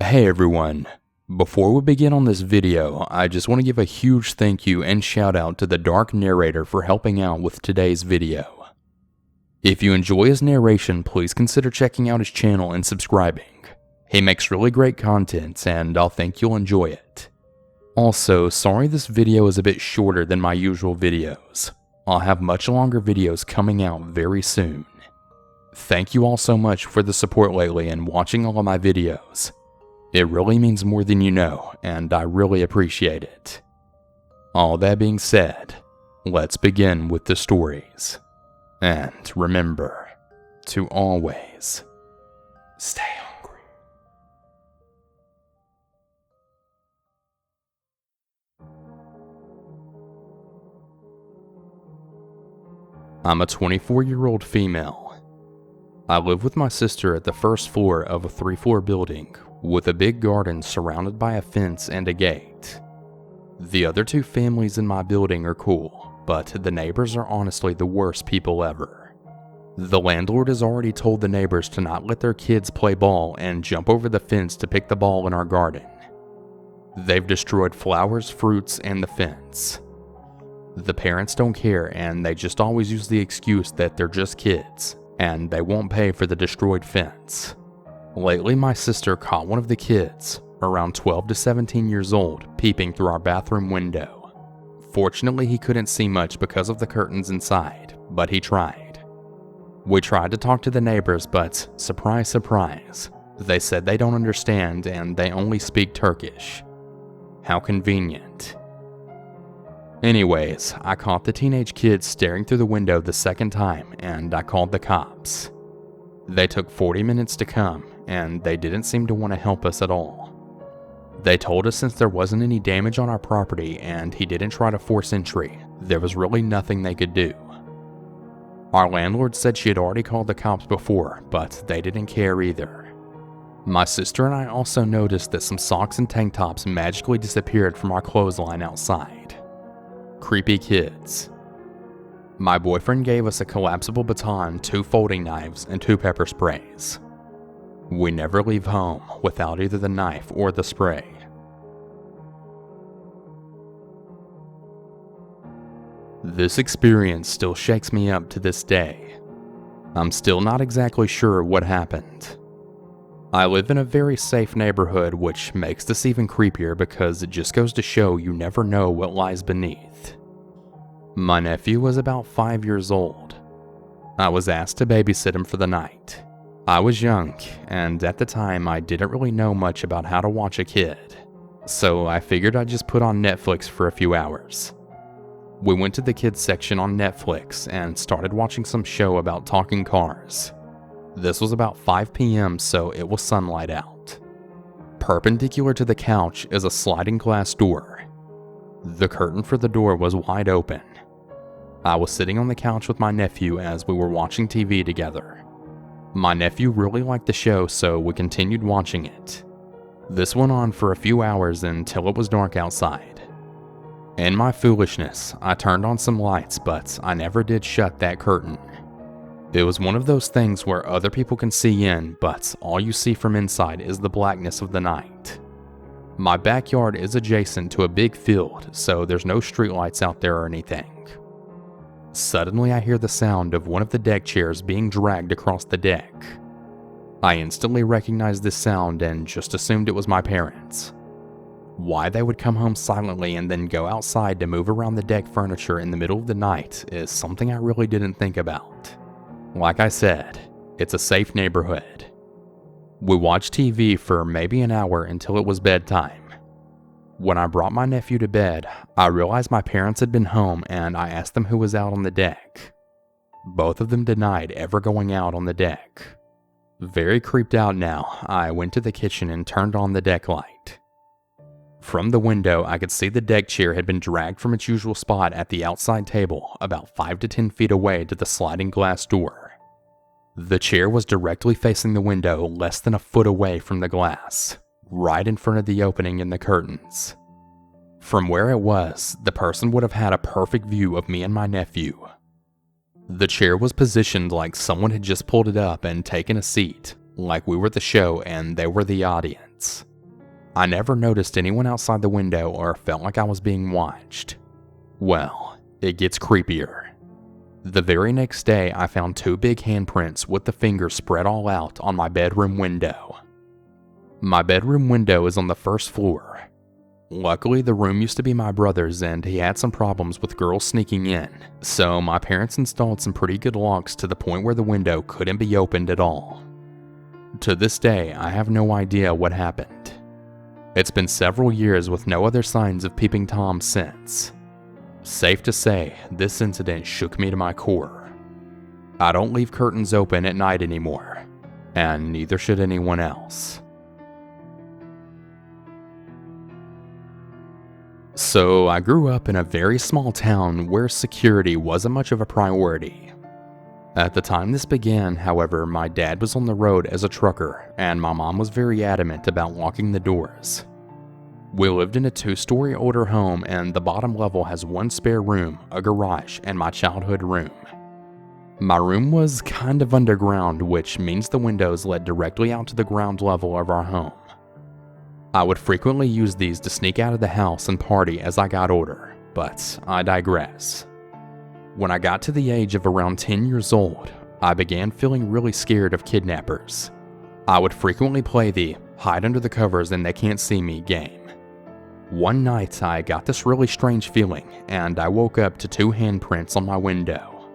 Hey everyone, before we begin on this video, I just want to give a huge thank you and shout out to the Dark Narrator for helping out with today's video. If you enjoy his narration, please consider checking out his channel and subscribing. He makes really great content and I'll think you'll enjoy it. Also, sorry this video is a bit shorter than my usual videos. I'll have much longer videos coming out very soon. Thank you all so much for the support lately and watching all of my videos. It really means more than you know, and I really appreciate it. All that being said, let's begin with the stories. And remember to always stay hungry. I'm a 24-year-old female. I live with my sister at the first floor of a 3-floor building with a big garden surrounded by a fence and a gate. The other two families in my building are cool, but the neighbors are honestly the worst people ever. The landlord has already told the neighbors to not let their kids play ball and jump over the fence to pick the ball in our garden. They've destroyed flowers, fruits, and the fence. The parents don't care and they just always use the excuse that they're just kids and they won't pay for the destroyed fence. Lately, my sister caught one of the kids, around 12 to 17 years old, peeping through our bathroom window. Fortunately, he couldn't see much because of the curtains inside, but he tried. We tried to talk to the neighbors, but surprise, surprise, they said they don't understand and they only speak Turkish. How convenient. Anyways, I caught the teenage kid staring through the window the second time and I called the cops. They took 40 minutes to come and they didn't seem to want to help us at all. They told us since there wasn't any damage on our property and he didn't try to force entry, there was really nothing they could do. Our landlord said she had already called the cops before, but they didn't care either. My sister and I also noticed that some socks and tank tops magically disappeared from our clothesline outside. Creepy kids. My boyfriend gave us a collapsible baton, 2 folding knives, and 2 pepper sprays. We never leave home without either the knife or the spray. This experience still shakes me up to this day. I'm still not exactly sure what happened. I live in a very safe neighborhood, which makes this even creepier because it just goes to show you never know what lies beneath. My nephew was about 5 years old. I was asked to babysit him for the night. I was young, and at the time I didn't really know much about how to watch a kid, so I figured I'd just put on Netflix for a few hours. We went to the kids section on Netflix and started watching some show about talking cars. This was about 5 p.m., so it was sunlight out. Perpendicular to the couch is a sliding glass door. The curtain for the door was wide open. I was sitting on the couch with my nephew as we were watching TV together. My nephew really liked the show, so we continued watching it. This went on for a few hours until it was dark outside. In my foolishness, I turned on some lights, but I never did shut that curtain. It was one of those things where other people can see in, but all you see from inside is the blackness of the night. My backyard is adjacent to a big field, so there's no streetlights out there or anything. Suddenly I hear the sound of one of the deck chairs being dragged across the deck. I instantly recognized this sound and just assumed it was my parents. Why they would come home silently and then go outside to move around the deck furniture in the middle of the night is something I really didn't think about. Like I said, it's a safe neighborhood. We watched TV for maybe an hour until it was bedtime. When I brought my nephew to bed, I realized my parents had been home and I asked them who was out on the deck. Both of them denied ever going out on the deck. Very creeped out now, I went to the kitchen and turned on the deck light. From the window, I could see the deck chair had been dragged from its usual spot at the outside table, about 5 to 10 feet away to the sliding glass door. The chair was directly facing the window, less than a foot away from the glass, right in front of the opening in the curtains. From where it was, the person would have had a perfect view of me and my nephew. The chair was positioned like someone had just pulled it up and taken a seat, like we were the show and they were the audience. months. I never noticed anyone outside the window or felt like I was being watched. Well, it gets creepier. The very next day, I found 2 big handprints with the fingers spread all out on my bedroom window. My bedroom window is on the first floor. Luckily, the room used to be my brother's and he had some problems with girls sneaking in, so my parents installed some pretty good locks to the point where the window couldn't be opened at all. To this day, I have no idea what happened. It's been several years with no other signs of Peeping Tom since. Safe to say, this incident shook me to my core. I don't leave curtains open at night anymore, and neither should anyone else. So I grew up in a very small town where security wasn't much of a priority. At the time this began, however, my dad was on the road as a trucker, and my mom was very adamant about locking the doors. We lived in a 2-story older home, and the bottom level has 1 spare room, a garage, and my childhood room. My room was kind of underground, which means the windows led directly out to the ground level of our home. I would frequently use these to sneak out of the house and party as I got older, but I digress. When I got to the age of around 10 years old, I began feeling really scared of kidnappers. I would frequently play the hide under the covers and they can't see me game. One night I got this really strange feeling and I woke up to 2 handprints on my window.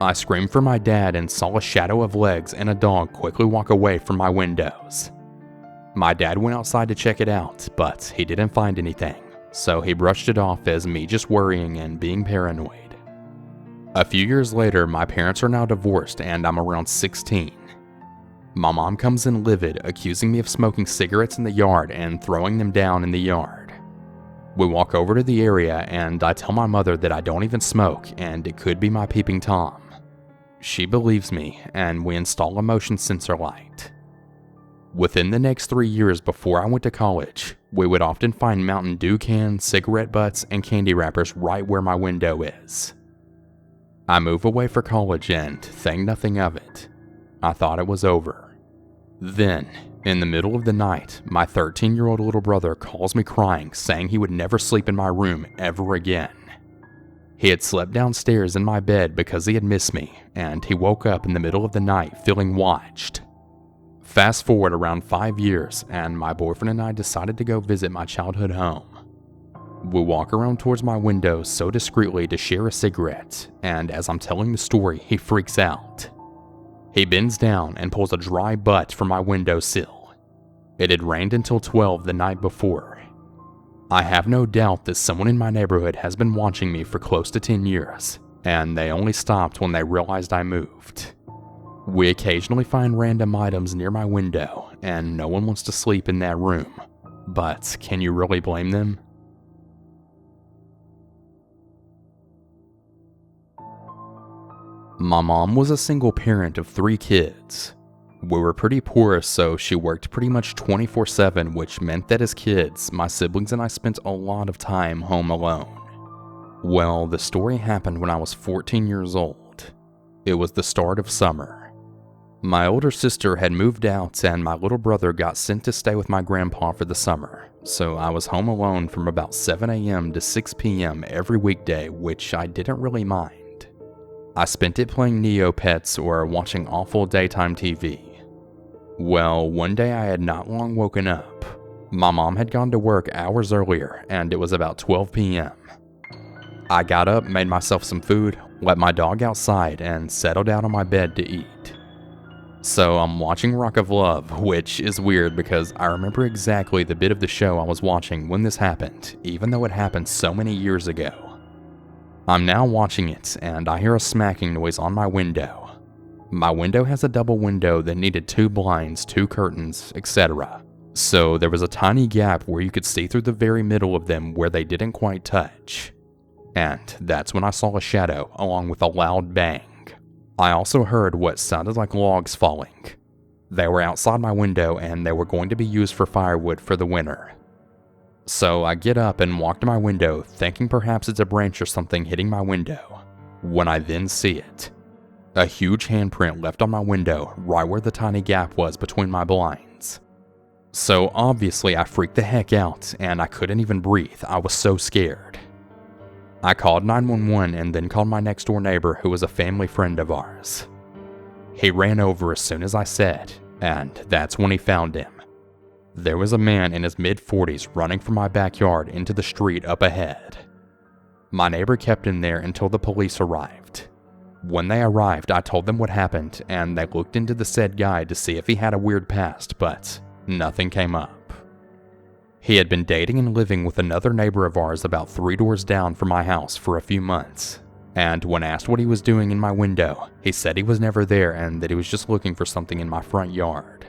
I screamed for my dad and saw a shadow of legs and a dog quickly walk away from my windows. My dad went outside to check it out, but he didn't find anything, so he brushed it off as me just worrying and being paranoid. A few years later, my parents are now divorced and I'm around 16. My mom comes in livid, accusing me of smoking cigarettes in the yard and throwing them down in the yard. We walk over to the area and I tell my mother that I don't even smoke and it could be my Peeping Tom. She believes me and we install a motion sensor light. Within the next 3 years before I went to college, we would often find Mountain Dew cans, cigarette butts, and candy wrappers right where my window is. I move away for college and think nothing of it. I thought it was over. Then, in the middle of the night, my 13-year-old little brother calls me crying, saying he would never sleep in my room ever again. He had slept downstairs in my bed because he had missed me, and he woke up in the middle of the night feeling watched. Fast forward around 5 years, and my boyfriend and I decided to go visit my childhood home. We walk around towards my window so discreetly to share a cigarette, and as I'm telling the story, he freaks out. He bends down and pulls a dry butt from my windowsill. It had rained until 12 the night before. I have no doubt that someone in my neighborhood has been watching me for close to 10 years, and they only stopped when they realized I moved. We occasionally find random items near my window, and no one wants to sleep in that room. But can you really blame them? My mom was a single parent of 3 kids. We were pretty poor, so she worked pretty much 24/7, which meant that as kids, my siblings and I spent a lot of time home alone. Well, the story happened when I was 14 years old. It was the start of summer. My older sister had moved out and my little brother got sent to stay with my grandpa for the summer, so I was home alone from about 7 a.m. to 6 p.m. every weekday, which I didn't really mind. I spent it playing Neopets or watching awful daytime TV. Well, one day I had not long woken up. My mom had gone to work hours earlier and it was about 12 p.m. I got up, made myself some food, let my dog outside, and settled down on my bed to eat. So I'm watching Rock of Love, which is weird because I remember exactly the bit of the show I was watching when this happened, even though it happened so many years ago. I'm now watching it, and I hear a smacking noise on my window. My window has a double window that needed 2 blinds, 2 curtains, etc. So there was a tiny gap where you could see through the very middle of them where they didn't quite touch. And that's when I saw a shadow along with a loud bang. I also heard what sounded like logs falling. They were outside my window and they were going to be used for firewood for the winter. So I get up and walk to my window, thinking perhaps it's a branch or something hitting my window, when I then see it. A huge handprint left on my window right where the tiny gap was between my blinds. So obviously I freaked the heck out and I couldn't even breathe. I was so scared. I called 911 and then called my next door neighbor who was a family friend of ours. He ran over as soon as I said, and that's when he found him. There was a man in his mid-40s running from my backyard into the street up ahead. My neighbor kept him there until the police arrived. When they arrived, I told them what happened, and they looked into the said guy to see if he had a weird past, but nothing came up. He had been dating and living with another neighbor of ours about 3 doors down from my house for a few months, and when asked what he was doing in my window, he said he was never there and that he was just looking for something in my front yard.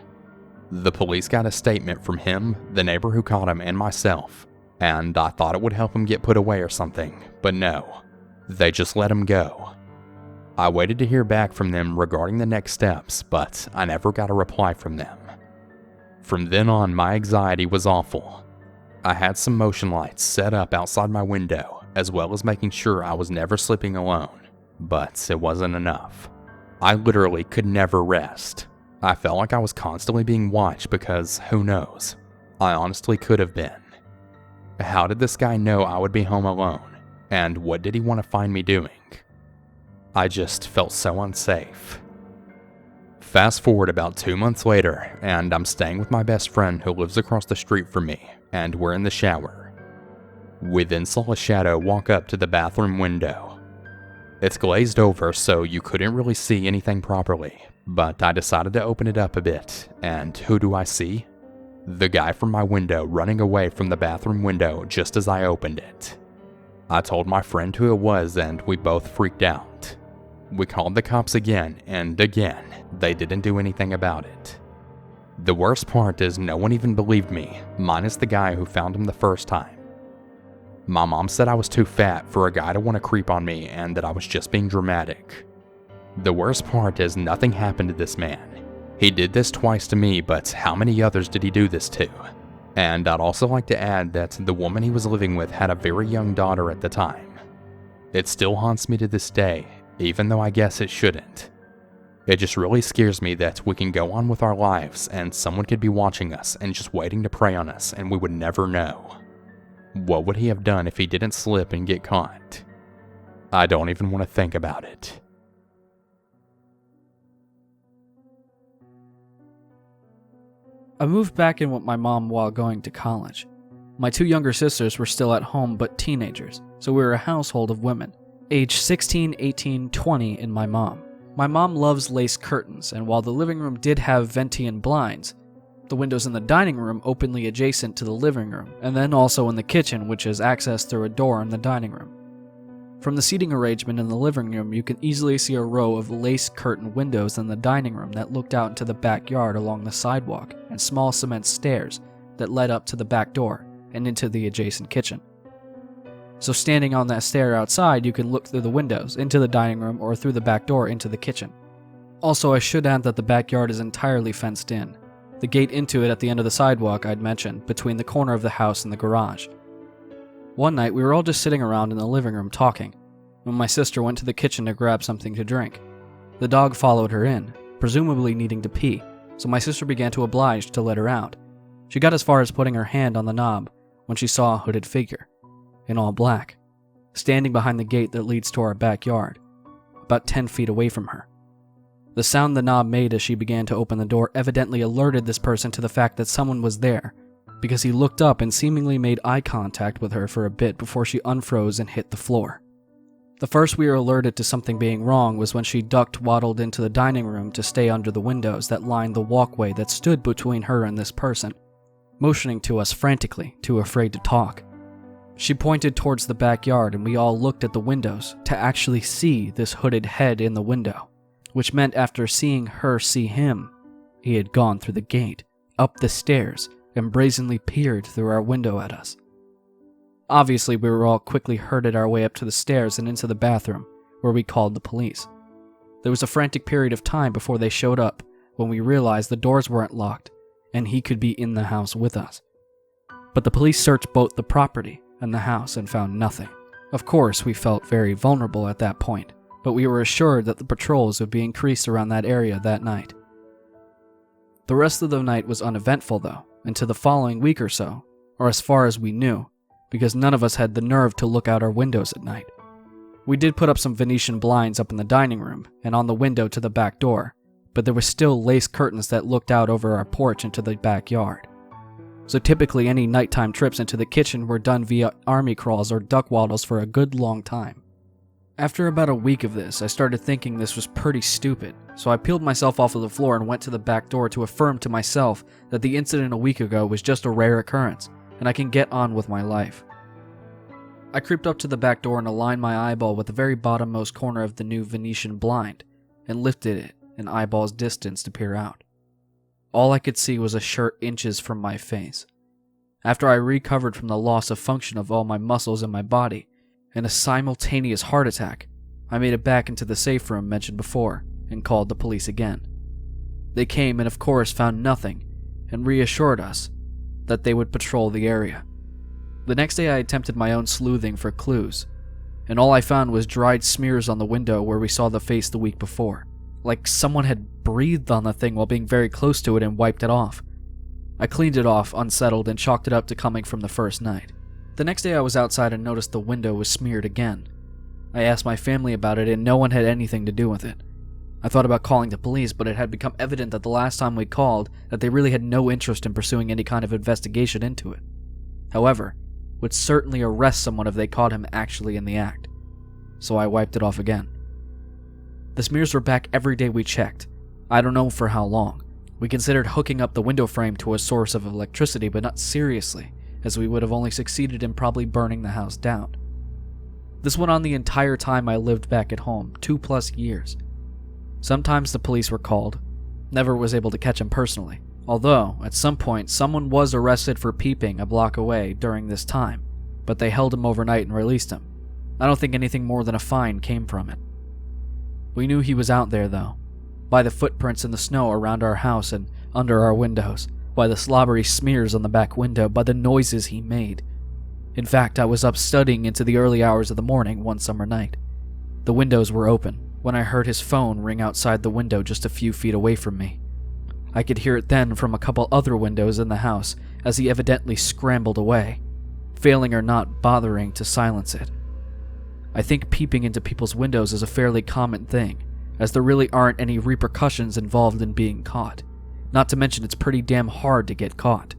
The police got a statement from him, the neighbor who caught him, and myself, and I thought it would help him get put away or something, but no, they just let him go. I waited to hear back from them regarding the next steps, but I never got a reply from them. From then on, my anxiety was awful. I had some motion lights set up outside my window, as well as making sure I was never sleeping alone, but it wasn't enough. I literally could never rest. I felt like I was constantly being watched because, who knows, I honestly could have been. How did this guy know I would be home alone, and what did he want to find me doing? I just felt so unsafe. Fast forward about 2 months later, and I'm staying with my best friend who lives across the street from me, and we're in the shower. We then saw a shadow walk up to the bathroom window. It's glazed over, so you couldn't really see anything properly, but I decided to open it up a bit, and who do I see? The guy from my window running away from the bathroom window just as I opened it. I told my friend who it was, and we both freaked out. We called the cops again, and again, they didn't do anything about it. The worst part is no one even believed me, minus the guy who found him the first time. My mom said I was too fat for a guy to want to creep on me and that I was just being dramatic. The worst part is nothing happened to this man. He did this twice to me, but how many others did he do this to? And I'd also like to add that the woman he was living with had a very young daughter at the time. It still haunts me to this day, even though I guess it shouldn't. It just really scares me that we can go on with our lives and someone could be watching us and just waiting to prey on us and we would never know. What would he have done if he didn't slip and get caught? I don't even want to think about it. I moved back in with my mom while going to college. My 2 younger sisters were still at home but teenagers, so we were a household of women, aged 16, 18, 20 and my mom. My mom loves lace curtains, and while the living room did have Ventian blinds, the windows in the dining room openly adjacent to the living room, and then also in the kitchen, which is accessed through a door in the dining room. From the seating arrangement in the living room, you can easily see a row of lace curtain windows in the dining room that looked out into the backyard along the sidewalk, and small cement stairs that led up to the back door and into the adjacent kitchen. So standing on that stair outside, you can look through the windows into the dining room or through the back door into the kitchen. Also, I should add that the backyard is entirely fenced in. The gate into it at the end of the sidewalk I'd mentioned, between the corner of the house and the garage. One night, we were all just sitting around in the living room talking, when my sister went to the kitchen to grab something to drink. The dog followed her in, presumably needing to pee, so my sister began to oblige to let her out. She got as far as putting her hand on the knob when she saw a hooded figure, in all black, standing behind the gate that leads to our backyard, about 10 feet away from her. The sound the knob made as she began to open the door evidently alerted this person to the fact that someone was there, because he looked up and seemingly made eye contact with her for a bit before she unfroze and hit the floor. The first we were alerted to something being wrong was when she waddled into the dining room to stay under the windows that lined the walkway that stood between her and this person, motioning to us frantically, too afraid to talk. She pointed towards the backyard and we all looked at the windows to actually see this hooded head in the window, which meant after seeing her see him, he had gone through the gate, up the stairs, and brazenly peered through our window at us. Obviously, we were all quickly herded our way up to the stairs and into the bathroom, where we called the police. There was a frantic period of time before they showed up, when we realized the doors weren't locked, and he could be in the house with us. But the police searched both the property and the house and found nothing. Of course, we felt very vulnerable at that point, but we were assured that the patrols would be increased around that area that night. The rest of the night was uneventful though, into the following week or so, or as far as we knew, because none of us had the nerve to look out our windows at night. We did put up some Venetian blinds up in the dining room and on the window to the back door, but there were still lace curtains that looked out over our porch into the backyard. So typically any nighttime trips into the kitchen were done via army crawls or duck waddles for a good long time. After about a week of this, I started thinking this was pretty stupid, so I peeled myself off of the floor and went to the back door to affirm to myself that the incident a week ago was just a rare occurrence, and I can get on with my life. I creeped up to the back door and aligned my eyeball with the very bottommost corner of the new Venetian blind, and lifted it an eyeball's distance to peer out. All I could see was a shirt inches from my face. After I recovered from the loss of function of all my muscles in my body, and a simultaneous heart attack, I made it back into the safe room mentioned before, and called the police again. They came and of course found nothing, and reassured us that they would patrol the area. The next day I attempted my own sleuthing for clues, and all I found was dried smears on the window where we saw the face the week before, like someone had breathed on the thing while being very close to it and wiped it off. I cleaned it off, unsettled, and chalked it up to coming from the first night. The next day I was outside and noticed the window was smeared again. I asked my family about it and no one had anything to do with it. I thought about calling the police, but it had become evident that the last time we called that they really had no interest in pursuing any kind of investigation into it. However, would certainly arrest someone if they caught him actually in the act. So I wiped it off again. The smears were back every day we checked. I don't know for how long. We considered hooking up the window frame to a source of electricity, but not seriously, as we would have only succeeded in probably burning the house down. This went on the entire time I lived back at home, 2+ years. Sometimes the police were called. Never was able to catch him personally, although at some point someone was arrested for peeping a block away during this time, but they held him overnight and released him. I don't think anything more than a fine came from it. We knew he was out there though, by the footprints in the snow around our house and under our windows, by the slobbery smears on the back window, by the noises he made. In fact, I was up studying into the early hours of the morning one summer night. The windows were open when I heard his phone ring outside the window just a few feet away from me. I could hear it then from a couple other windows in the house as he evidently scrambled away, failing or not bothering to silence it. I think peeping into people's windows is a fairly common thing, as there really aren't any repercussions involved in being caught, not to mention it's pretty damn hard to get caught.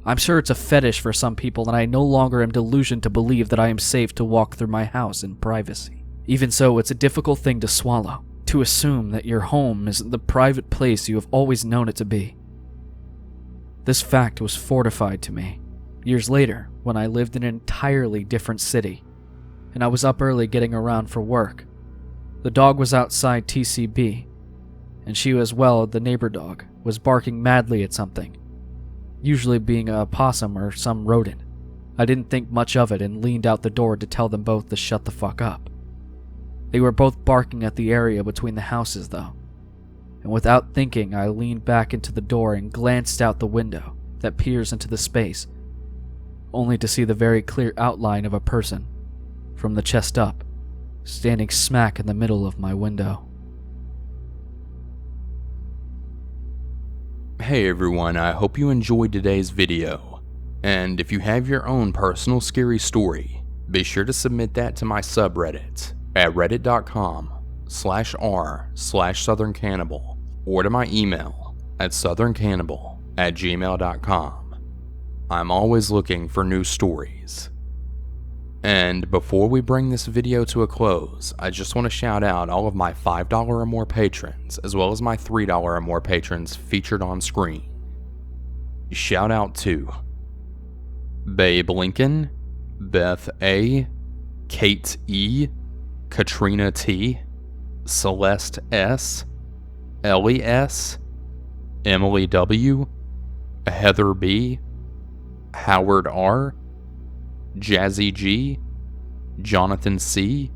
I'm sure it's a fetish for some people, and I no longer am delusioned to believe that I am safe to walk through my house in privacy. Even so, it's a difficult thing to swallow, to assume that your home isn't the private place you have always known it to be. This fact was fortified to me years later when I lived in an entirely different city, and I was up early getting around for work. The dog was outside TCB, and she as well, the neighbor dog, was barking madly at something, usually being a possum or some rodent. I didn't think much of it and leaned out the door to tell them both to shut the fuck up. They were both barking at the area between the houses though, and without thinking I leaned back into the door and glanced out the window that peers into the space, only to see the very clear outline of a person, from the chest up, standing smack in the middle of my window. Hey everyone, I hope you enjoyed today's video. And if you have your own personal scary story, be sure to submit that to my subreddit at reddit.com/r/southerncannibal or to my email at southerncannibal@gmail.com. I'm always looking for new stories. And before we bring this video to a close, I just want to shout out all of my $5 or more patrons, as well as my $3 or more patrons featured on screen. Shout out to Babe Lincoln, Beth A, Kate E, Katrina T, Celeste S, Ellie S, Emily W, Heather B, Howard R, Jazzy G, Jonathan C,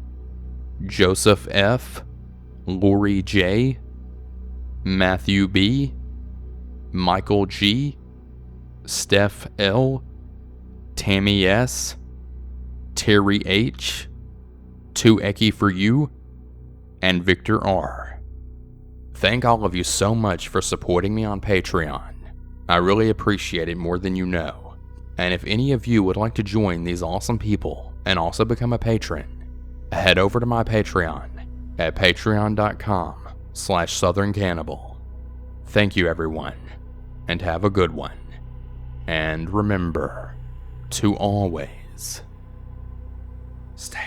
Joseph F, Lori J, Matthew B, Michael G, Steph L, Tammy S, Terry H, 2 Eki for You, and Victor R. Thank all of you so much for supporting me on Patreon. I really appreciate it more than you know. And if any of you would like to join these awesome people and also become a patron, head over to my Patreon at patreon.com/southerncannibal. Thank you everyone, and have a good one. And remember to always stay